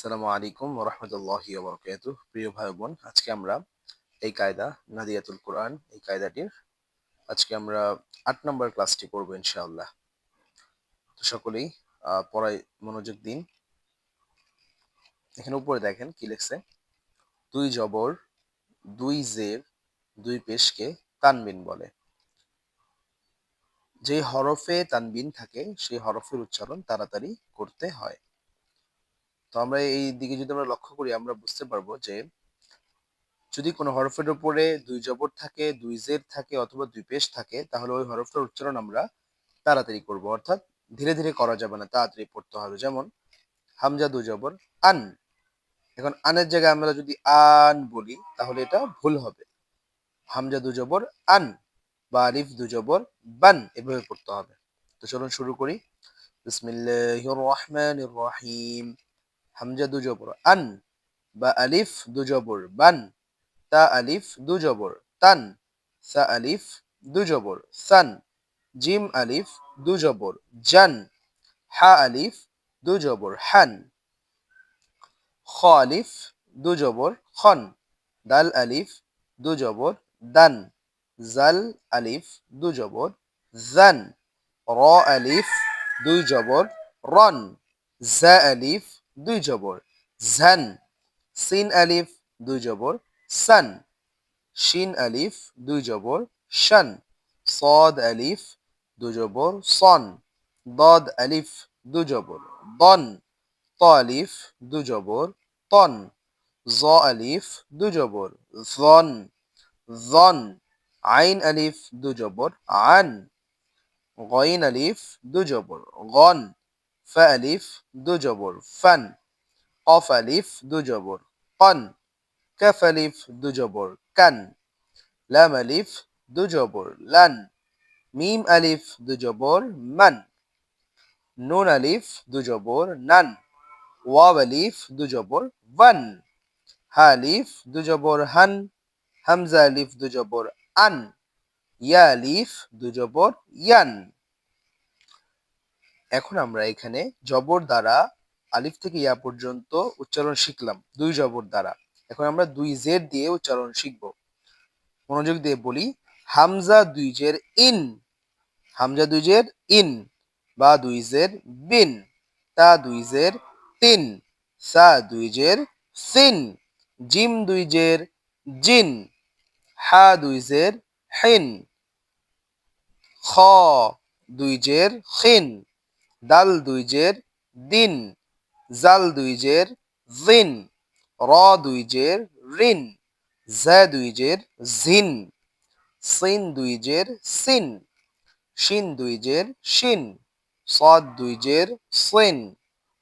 আসসালামু আলাইকুম ওয়া রাহমাতুল্লাহি ওয়া বারাকাতুহু। প্রিয় ভাই বোন, আজকে আমরা এই কায়দা নাদিয়াতুল কোরআন এই কায়দাটির আজকে আমরা ৮ নম্বর ক্লাসটি করব ইনশাআল্লাহ। তো সকলেই পড়ায় মনোযোগ দিন। এখানে উপরে দেখেন কি লিখছে, দুই জবর, দুই জের, দুই পেশকে তানবিন বলে। যে হরফে তানবিন থাকে সেই হরফের উচ্চারণ তাড়াতাড়ি করতে হয়। তো আমরা এই দিকে যদি আমরা লক্ষ্য করি আমরা বুঝতে পারবো যে যদি কোনো হরফের উপরে দুই জবর থাকে, দুই জের থাকে অথবা দুই পেশ থাকে তাহলে ওই হরফটার উচ্চারণ আমরা তাড়াতাড়ি করব, অর্থাৎ ধীরে ধীরে করা যাবে না, তাড়াতাড়ি পড়তে হবে। যেমন হামজা দুই জবর আন, এখন আনের জায়গায় আমরা যদি আন বলি তাহলে এটা ভুল হবে। হামজা দুই জবর আন বা আলিফ দুই জবর বান, এভাবে পড়তে হবে। তো চলুন শুরু করি। বিসমিল্লাহির রহমানির রহিম। হামজা দুই জবর আন বা আলিফ দুই জবর বান, তা আলিফ দু জবর তান, সা আলিফ দু জবর সান, জিম আলিফ দু জবর জান, হা আলিফ দু জবর হান, খ আলিফ দু জবর খন, দাল আলিফ দু জবর দান, জাল আলিফ দু জবর জান, র আলিফ দুই জবর রন, জা আলিফ দুই জবর ঝান, সিন আলিফ দুই জবর সান, শিন আলিফ দুই জবর শান, সদ আলিফ দু জবর সন, দদ আলিফ দু জবর দন, ত আলিফ দু জবর তন, জ আলিফ দু জবর জন, জন, আইন আলিফ দু জবর আন, গইন আলিফ দু জবর গন, ফা আলিফ দু জবর ফান, কফ আলিফ দু জবর কন, কাফ আলিফ দু জবর কান, লাম আলিফ দু জবর লান, মিম আলিফ দু জবর মান, নুন আলিফ দু জবর নান, ওয়াব আলিফ দু জবর ওয়ান, হা আলিফ দু জবর হান, হামজা আলিফ দু জবর আন, ইয়া আলিফ দু জবর ইয়ান। এখন আমরা এখানে জবর দ্বারা আলিফ থেকে ইয়া পর্যন্ত উচ্চারণ শিখলাম দুই জবর দ্বারা। এখন আমরা দুই জের দিয়ে উচ্চারণ শিখব। মনোযোগ দিয়ে বলি, হামজা দুই জের ইন, হামজা দুই জের ইন, বা দুই জের বিন, তা দুই জের তিন, সা দুই জের সিন, জিম দুই জের জিন, হা দুই জের হিন, খ দুই জের খিন, দাল দুই জের দিন, জাল দুই জের জিন, র দুই জের রিন, জা দুই জের জিন, সিন দুই জের সিন, শিন দুই জের শিন, সদ দুই জের সিন,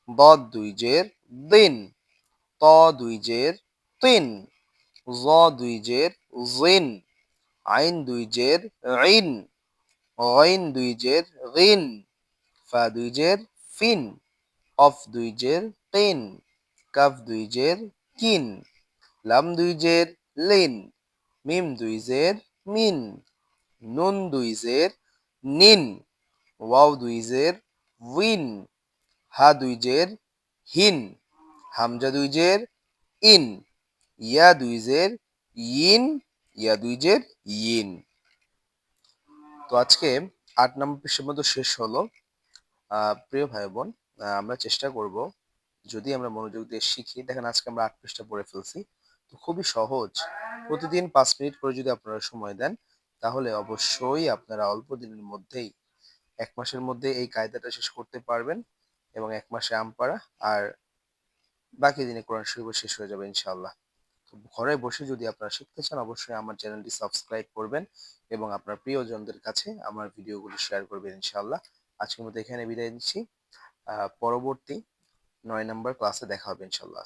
দদ দুই জের দিন, ত দুই জের তিন, জ দুই জের জিন, আইন দুই জের ইন, গইন দুই জের গিন, ফা দুই জের ফিন, কফ দুই জের কিন, কাফ দুই জের কিন, লাম দুই জের লিন, মিম দুই জের মিন, নুন দুই জের নিন, ওয়াও দুই জের উইন, হা দুই জের হিন, হামজা দুই জের ইন, ইয়া দুই জের ইন, ইয়া দুই জের ইন। তো আজকে ৮ নম্বর পৃষ্ঠার মতো শেষ হলো। প্রিয় ভাই বোন, আমরা চেষ্টা করব যদি আমরা মনোযোগ দিয়ে শিখি। দেখেন আজকে আমরা ৮ পৃষ্ঠা পড়ে ফেলছি। তো খুবই সহজ। প্রতিদিন ৫ মিনিট করে যদি আপনারা সময় দেন তাহলে অবশ্যই আপনারা অল্প দিনের মধ্যেই ১ মাসের মধ্যে এই কায়দাটা শেষ করতে পারবেন এবং ১ মাসে আম পাড়া আর বাকি দিনে কোরআন শরীফও শেষ হয়ে যাবে ইনশাআল্লাহ। তো ঘরে বসে যদি আপনারা শিখতে চান অবশ্যই আমার চ্যানেলটি সাবস্ক্রাইব করবেন এবং আপনার প্রিয়জনদের কাছে আমার ভিডিওগুলো শেয়ার করবেন ইনশাআল্লাহ। আজকের মতো এখানে বিদায় নিচ্ছি। পরবর্তী ৯ নম্বর ক্লাসে দেখা হবে ইনশাআল্লাহ।